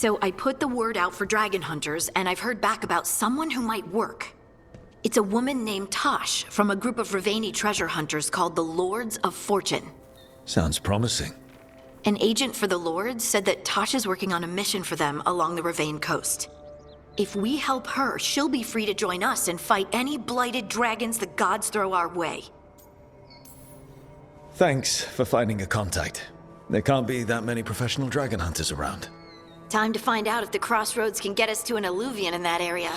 So I put the word out for dragon hunters, and I've heard back about someone who might work. It's a woman named Taash from a group of Ravani treasure hunters called the Lords of Fortune. Sounds promising. An agent for the Lords said that Taash is working on a mission for them along the Ravane coast. If we help her, she'll be free to join us and fight any blighted dragons the gods throw our way. Thanks for finding a contact. There can't be that many professional dragon hunters around. Time to find out if the crossroads can get us to an alluvion in that area.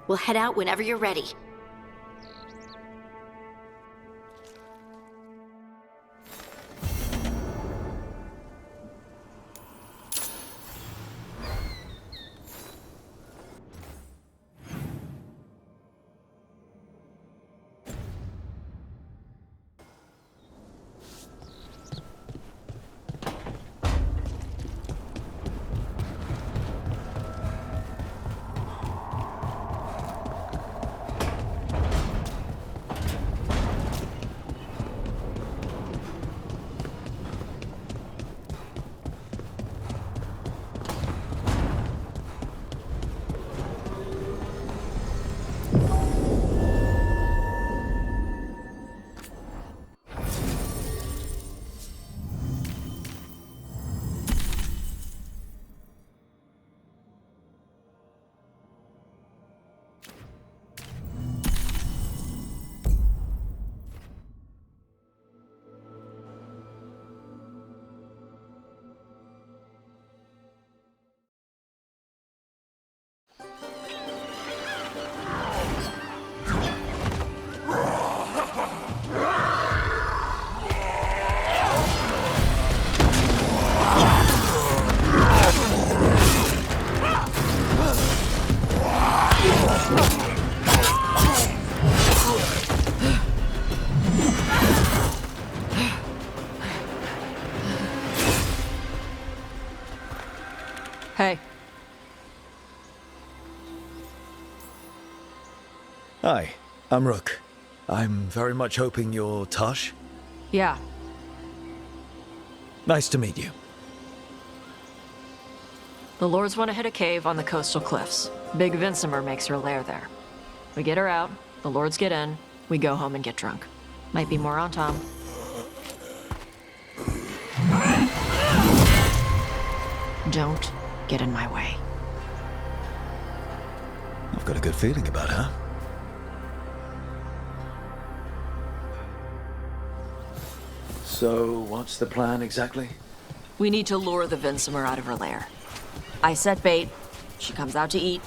We'll head out whenever you're ready. Hey. Hi, I'm Rook. I'm very much hoping you're Taash. Yeah. Nice to meet you. The Lords want to hit a cave on the coastal cliffs. Big Vincimer makes her lair there. We get her out, the Lords get in, we go home and get drunk. Might be more Antaam. Don't get in my way. I've got a good feeling about her. So, what's the plan exactly? We need to lure the Vincimer out of her lair. I set bait, she comes out to eat.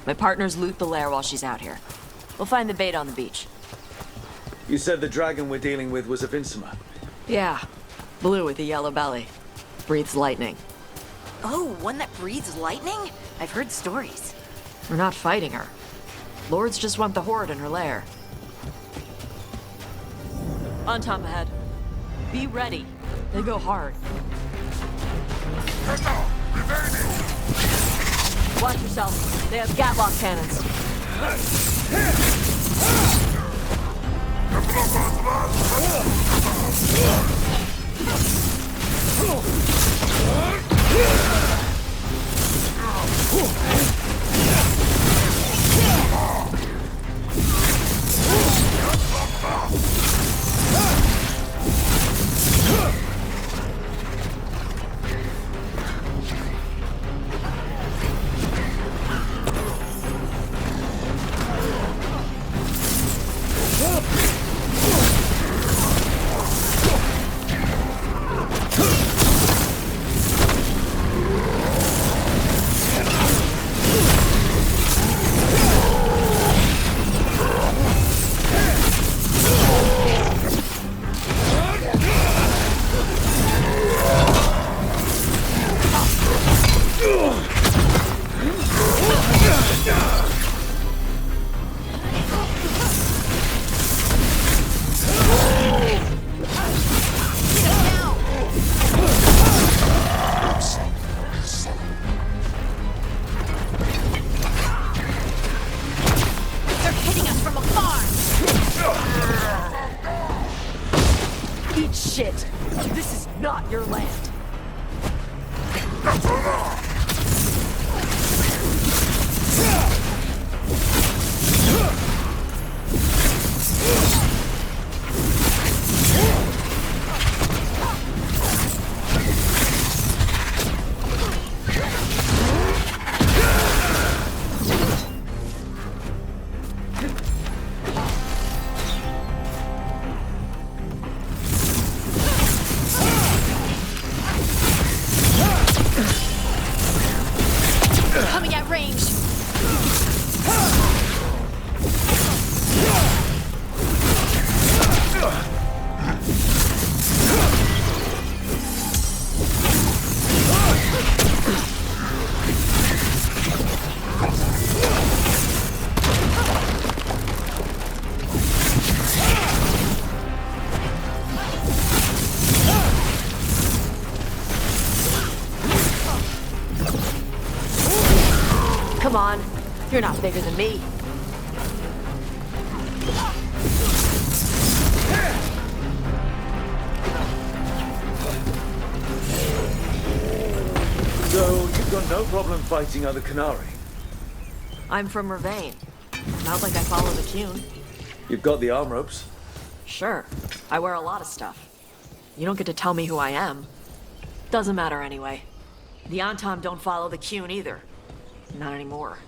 My partners loot the lair while she's out here. We'll find the bait on the beach. You said the dragon we're dealing with was a Vincimer. Yeah, blue with a yellow belly. Breathes lightning. Oh, one that breathes lightning? I've heard stories. We're not fighting her. Lords just want the horde in her lair. Antaam ahead. Be ready. They go hard. Watch yourself. They have gatlock cannons. Eat shit! This is not your land! You're not bigger than me. So, you've got no problem fighting other Canary? I'm from Ravane. Not like I follow the Cune. You've got the arm ropes. Sure, I wear a lot of stuff. You don't get to tell me who I am. Doesn't matter anyway. The Antaam don't follow the Cune either. Not anymore.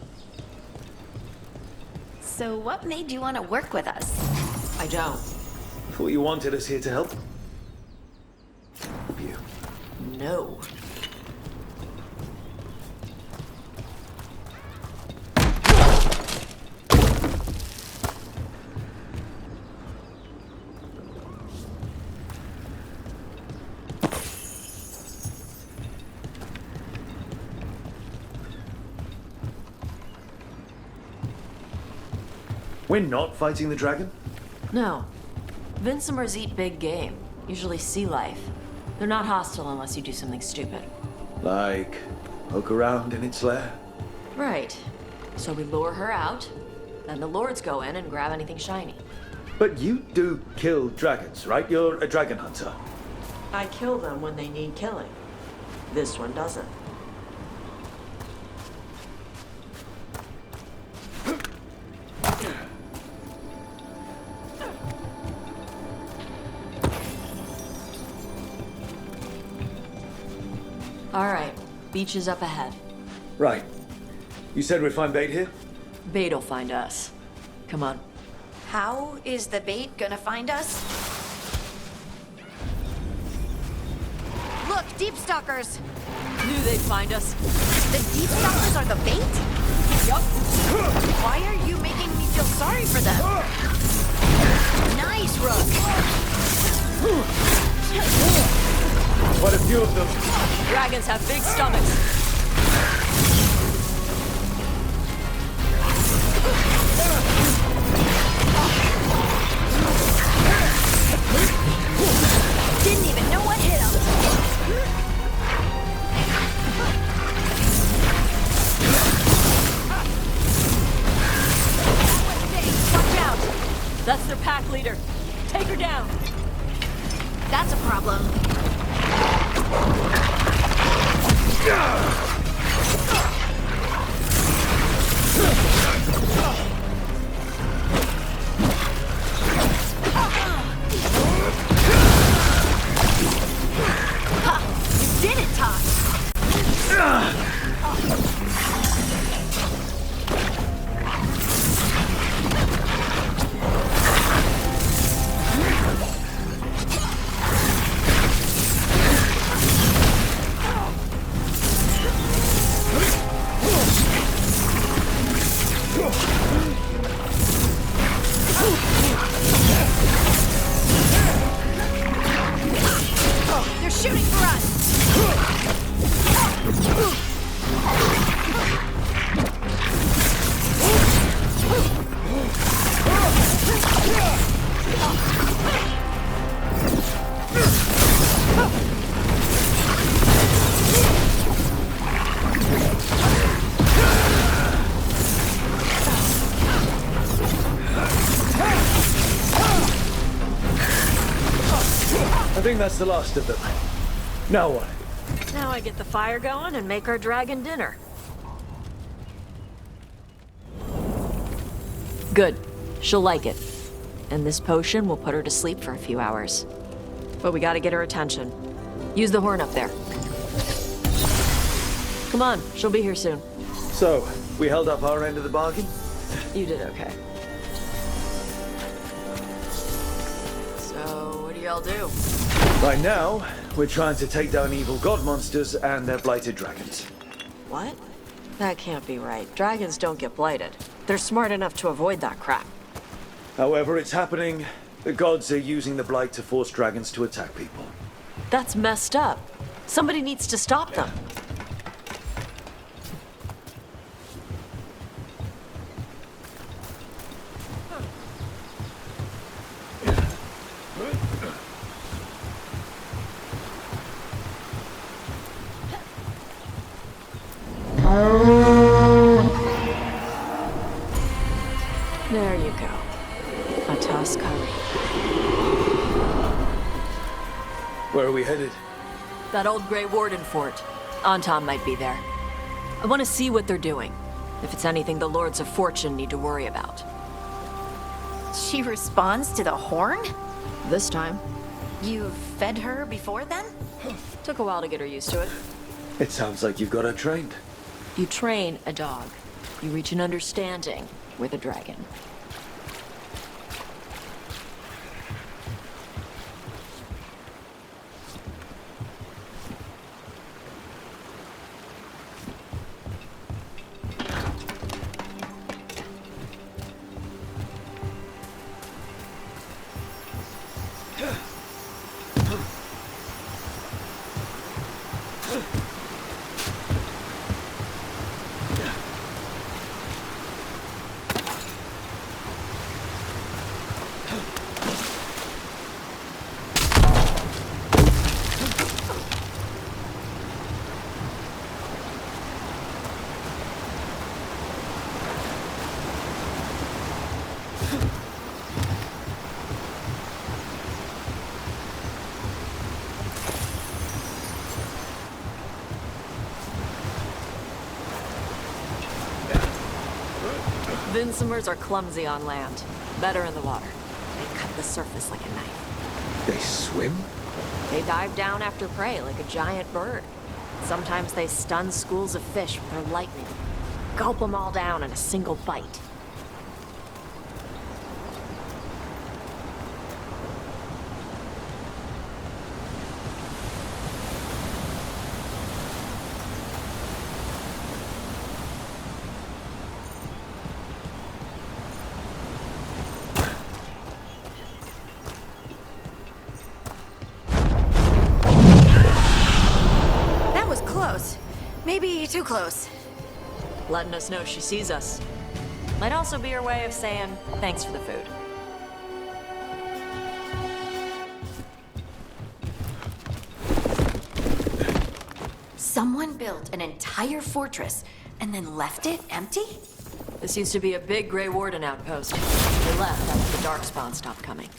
So what made you want to work with us? I don't. Thought you wanted us here to help you. No. We're not fighting the dragon? No. Vincimers eat big game, usually sea life. They're not hostile unless you do something stupid. Like, poke around in its lair? Right. So we lure her out, then the lords go in and grab anything shiny. But you do kill dragons, right? You're a dragon hunter. I kill them when they need killing. This one doesn't. All right, beach is up ahead. Right. You said we'd find bait here? Bait'll find us. Come on. How is the bait gonna find us? Look, deep stalkers! Knew they'd find us. The deep stalkers are the bait? Yup. Why are you making me feel sorry for them? Nice, Rook! Quite a few of them. Dragons have big stomachs. Didn't even know what hit him. Watch out! That's their pack leader. Take her down. That's a problem. You did it, Taash! They're shooting for us! I think that's the last of them. Now what? Now I get the fire going and make our dragon dinner. Good. She'll like it. And this potion will put her to sleep for a few hours. But we gotta get her attention. Use the horn up there. Come on, she'll be here soon. So, we held up our end of the bargain? You did okay. So, what do y'all do? Right now, we're trying to take down evil god monsters and their blighted dragons. What? That can't be right. Dragons don't get blighted. They're smart enough to avoid that crap. However, it's happening. The gods are using the blight to force dragons to attack people. That's messed up. Somebody needs to stop them. Tuskari. Where are we headed? That old Grey Warden fort. Antaam might be there. I want to see what they're doing. If it's anything the Lords of Fortune need to worry about. She responds to the horn? This time. You've fed her before then? Took a while to get her used to it. It sounds like you've got her trained. You train a dog. You reach an understanding with a dragon. Vinsomers are clumsy on land, better in the water. They cut the surface like a knife. They swim? They dive down after prey like a giant bird. Sometimes they stun schools of fish with their lightning. Gulp them all down in a single bite. Maybe too close. Letting us know she sees us. Might also be her way of saying thanks for the food. Someone built an entire fortress and then left it empty? This used to be a big Grey Warden outpost. They left after the Darkspawn stopped coming.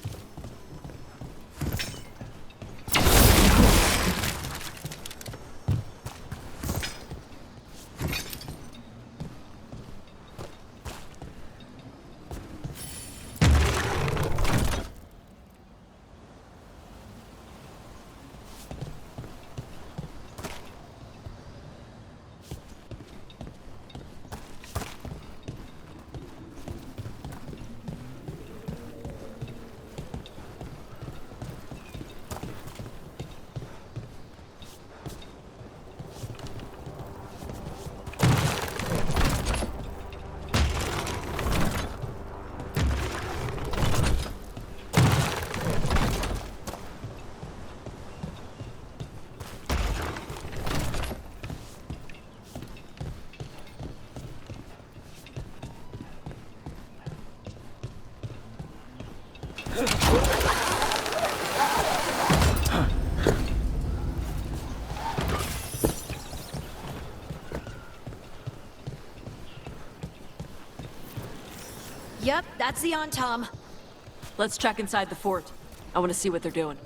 Yep, that's the Antaam. Let's check inside the fort. I want to see what they're doing.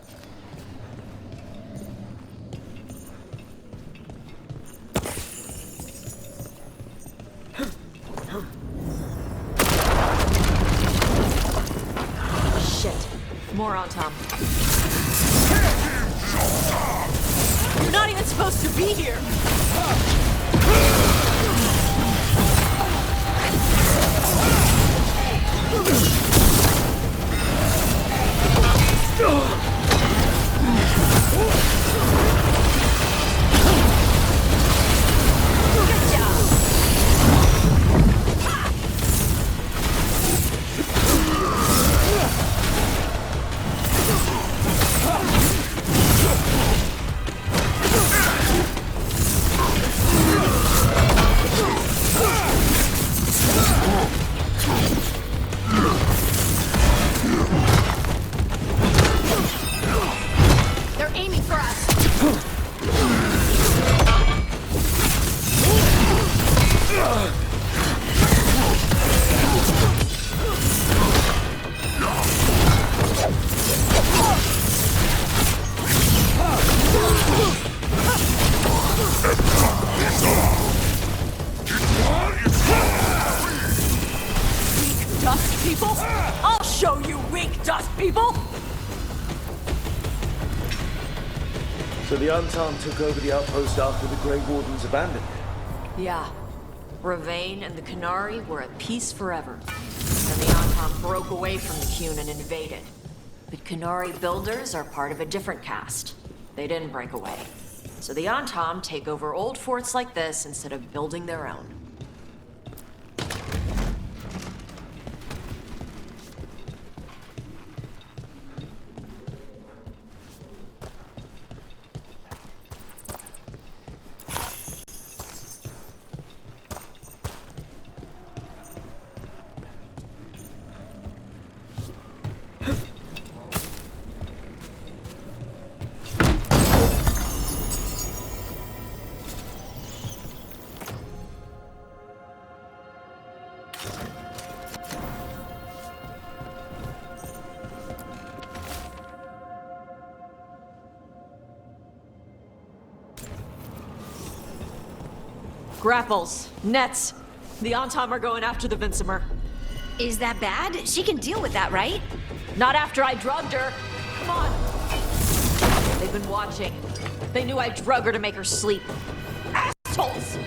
Shit. More Antaam. You're not even supposed to be here! dust people? So the Antaam took over the outpost after the Grey Wardens abandoned it? Yeah. Ravane and the Canary were at peace forever. Then the Antaam broke away from the Qun and invaded. But Canary builders are part of a different caste. They didn't break away. So the Antaam take over old forts like this instead of building their own. Grapples, nets. The Antaam are going after the Vincemer. Is that bad? She can deal with that, right? Not after I drugged her. Come on. They've been watching. They knew I drug her to make her sleep. Assholes!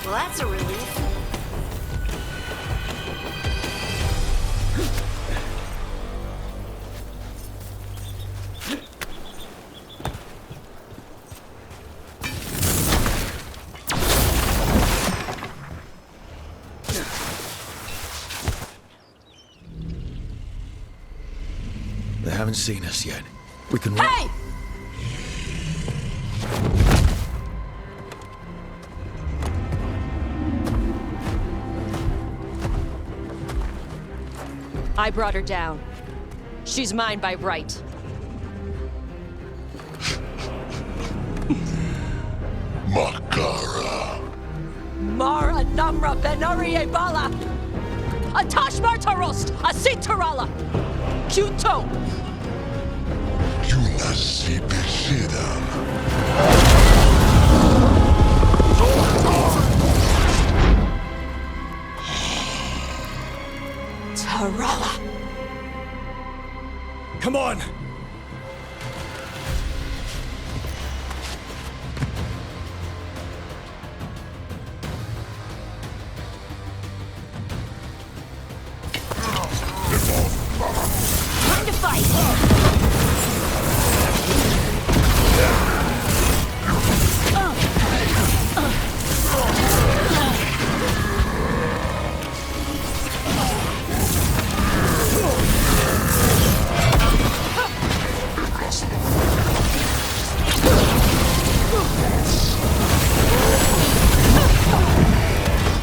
Well, that's a relief. They haven't seen us yet. We can... Hey! I brought her down. She's mine by right. Makara. Mara namra benarie bala. A Taash martarost, a sitarala. Kuto. Yunasi Bishidam. Tarala. Come on! Time to fight!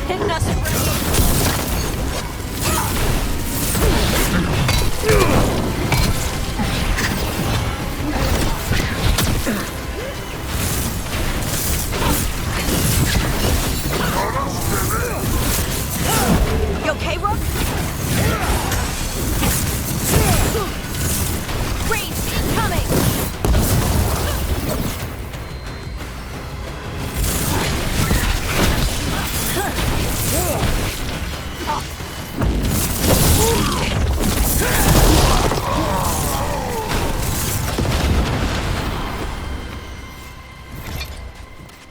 Hidden us in You okay, Rook? Race incoming!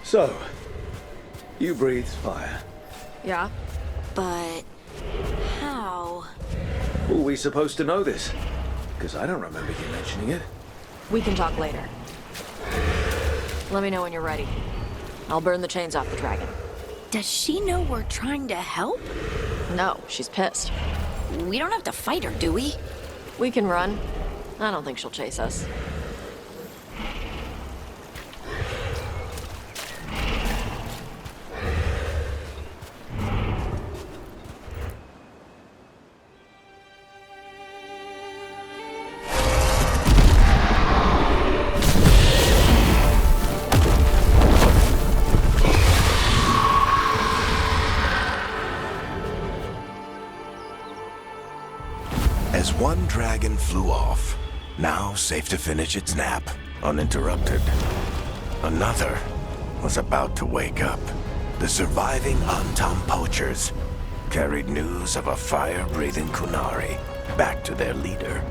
So, you breathed fire. Yeah. But... how? Were we supposed to know this? Because I don't remember you mentioning it. We can talk later. Let me know when you're ready. I'll burn the chains off the dragon. Does she know we're trying to help? No, she's pissed. We don't have to fight her, do we? We can run. I don't think she'll chase us. As one dragon flew off, now safe to finish its nap, uninterrupted. Another was about to wake up. The surviving Antaam poachers carried news of a fire-breathing Kunari back to their leader.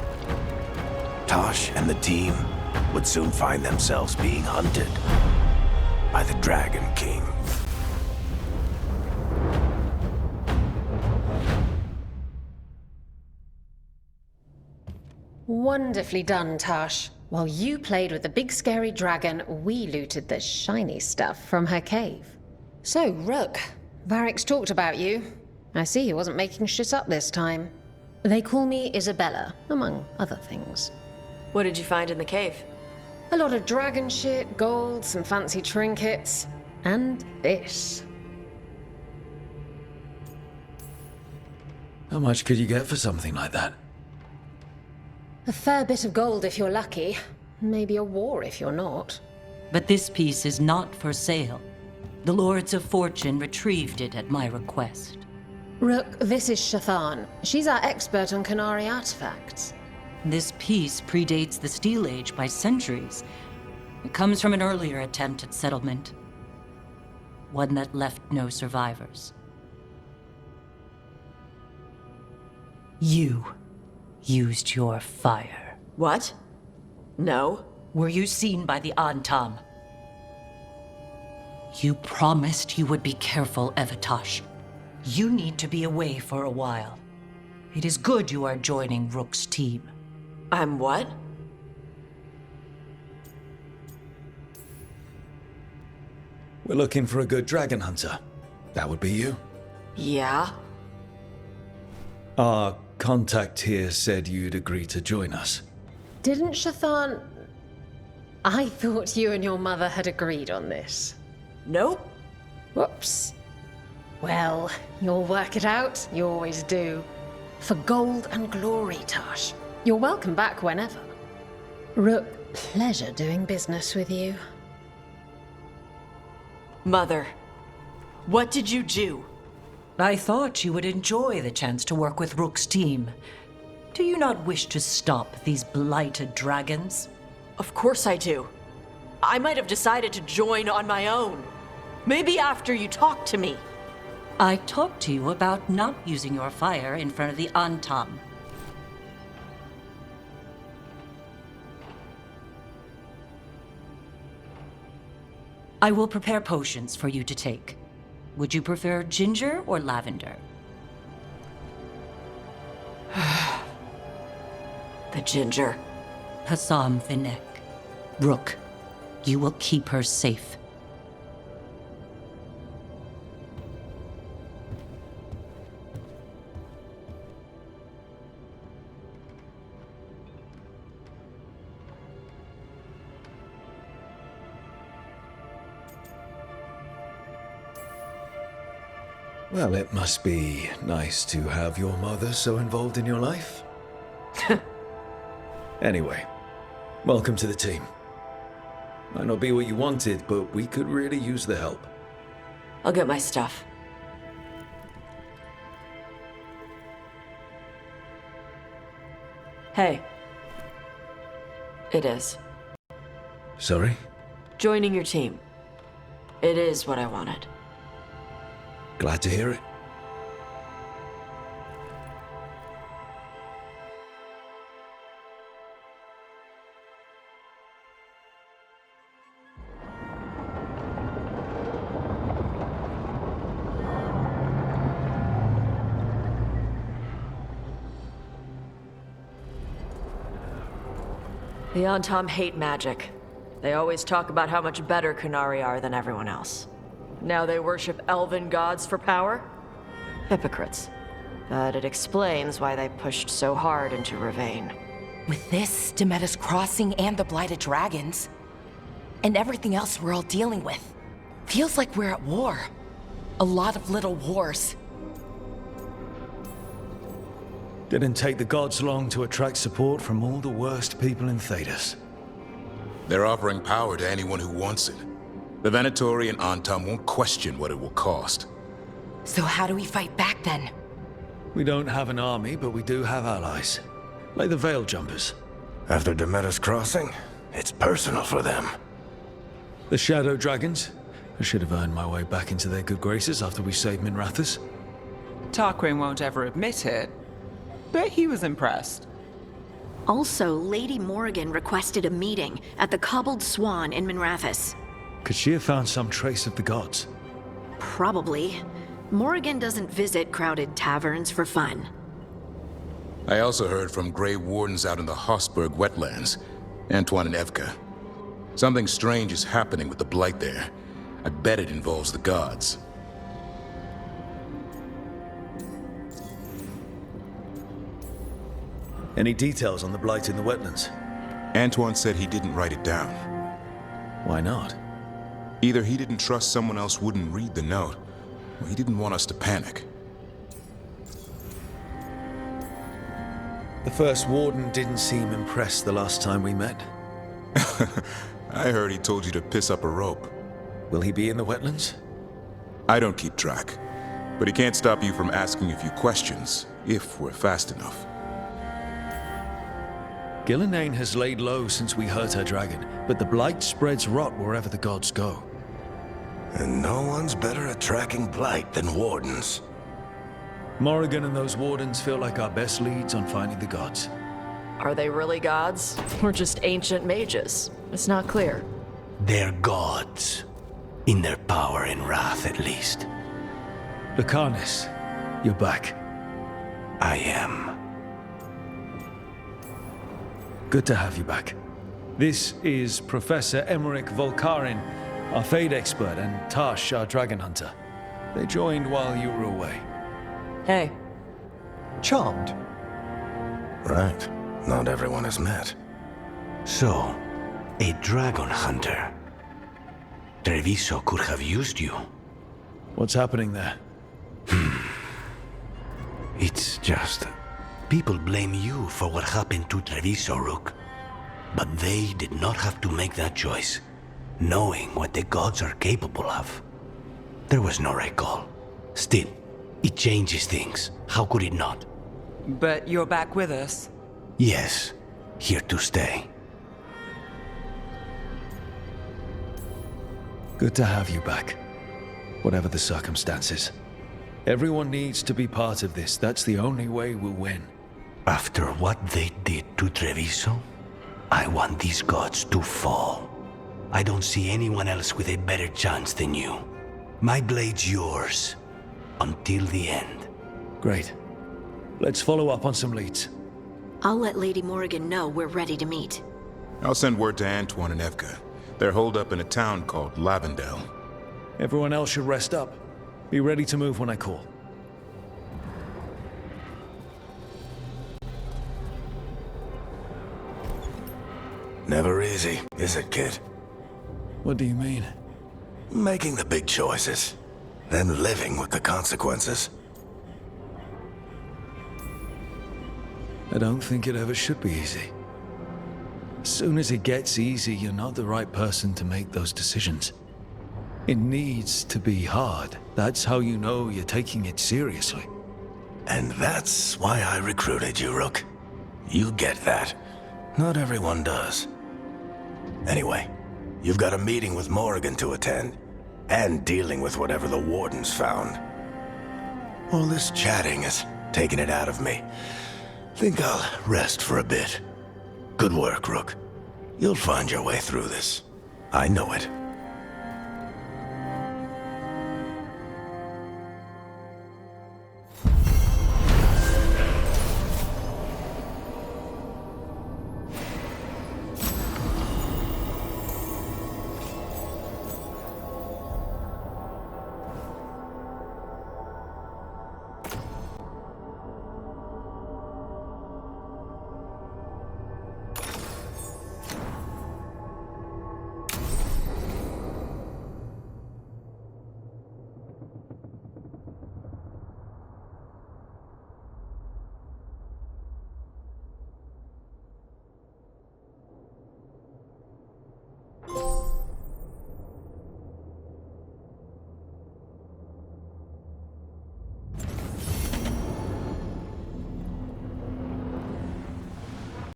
Taash and the team would soon find themselves being hunted by the Dragon King. Wonderfully done, Taash. While you played with the big scary dragon, we looted the shiny stuff from her cave. So, Rook, Varric's talked about you. I see he wasn't making shit up this time. They call me Isabella, among other things. What did you find in the cave? A lot of dragon shit, gold, some fancy trinkets, and this. How much could you get for something like that? A fair bit of gold if you're lucky. Maybe a war if you're not. But this piece is not for sale. The Lords of Fortune retrieved it at my request. Rook, this is Shathan. She's our expert on Kunari artifacts. This piece predates the Steel Age by centuries. It comes from an earlier attempt at settlement. One that left no survivors. You used your fire. What? No. Were you seen by the Antaam? You promised you would be careful, Taash. You need to be away for a while. It is good you are joining Rook's team. I'm what? We're looking for a good dragon hunter. That would be you. Yeah? Our contact here said you'd agree to join us. Didn't Shathan... I thought you and your mother had agreed on this. Nope. Whoops. Well, you'll work it out. You always do. For gold and glory, Taash. You're welcome back whenever. Rook, pleasure doing business with you. Mother, what did you do? I thought you would enjoy the chance to work with Rook's team. Do you not wish to stop these blighted dragons? Of course I do. I might have decided to join on my own. Maybe after you talked to me. I talked to you about not using your fire in front of the Antaam. I will prepare potions for you to take. Would you prefer ginger or lavender? The ginger. Hassam Finek. Rook, you will keep her safe. Well, it must be nice to have your mother so involved in your life. Anyway, welcome to the team. Might not be what you wanted, but we could really use the help. I'll get my stuff. Hey. It is. Sorry? Joining your team. It is what I wanted. Glad to hear it. The Antaam hate magic. They always talk about how much better Qunari are than everyone else. Now they worship elven gods for power? Hypocrites. But it explains why they pushed so hard into Ravane. With this, Demeter's Crossing and the Blighted Dragons, and everything else we're all dealing with, feels like we're at war. A lot of little wars. Didn't take the gods long to attract support from all the worst people in Thedas. They're offering power to anyone who wants it. The Venatori and Antaam won't question what it will cost. So how do we fight back then? We don't have an army, but we do have allies. Like the Veil Jumpers. After Demeter's Crossing, it's personal for them. The Shadow Dragons. I should have earned my way back into their good graces after we saved Minrathous. Tarquin won't ever admit it, but he was impressed. Also, Lady Morrigan requested a meeting at the Cobbled Swan in Minrathous. Could she have found some trace of the gods? Probably. Morrigan doesn't visit crowded taverns for fun. I also heard from Grey Wardens out in the Hossberg wetlands, Antoine and Evka. Something strange is happening with the Blight there. I bet it involves the gods. Any details on the Blight in the wetlands? Antoine said he didn't write it down. Why not? Either he didn't trust someone else wouldn't read the note, or he didn't want us to panic. The first warden didn't seem impressed the last time we met. I heard he told you to piss up a rope. Will he be in the wetlands? I don't keep track, but he can't stop you from asking a few questions, if we're fast enough. Gillenane has laid low since we hurt her dragon, but the Blight spreads rot wherever the gods go. And no one's better at tracking Blight than Wardens. Morrigan and those wardens feel like our best leads on finding the gods. Are they really gods? Or just ancient mages? It's not clear. They're gods. In their power and wrath, at least. Lucanus, you're back. I am. Good to have you back. This is Professor Emmerich Volkarin, our Fade expert, and Taash, our Dragon Hunter. They joined while you were away. Hey. Charmed. Right. Not everyone has met. So, a Dragon Hunter. Treviso could have used you. What's happening there? It's just... people blame you for what happened to Treviso, Rook. But they did not have to make that choice, knowing what the gods are capable of. There was no recall. Still, it changes things. How could it not? But you're back with us. Yes, here to stay. Good to have you back. Whatever the circumstances. Everyone needs to be part of this. That's the only way we'll win. After what they did to Treviso, I want these gods to fall. I don't see anyone else with a better chance than you. My blade's yours. Until the end. Great. Let's follow up on some leads. I'll let Lady Morrigan know we're ready to meet. I'll send word to Antoine and Evka. They're holed up in a town called Lavendel. Everyone else should rest up. Be ready to move when I call. Never easy, is it, kid? What do you mean? Making the big choices, then living with the consequences. I don't think it ever should be easy. As soon as it gets easy, you're not the right person to make those decisions. It needs to be hard. That's how you know you're taking it seriously. And that's why I recruited you, Rook. You get that. Not everyone does. Anyway, you've got a meeting with Morrigan to attend, and dealing with whatever the Wardens found. All this chatting is taking it out of me. Think I'll rest for a bit. Good work, Rook. You'll find your way through this. I know it.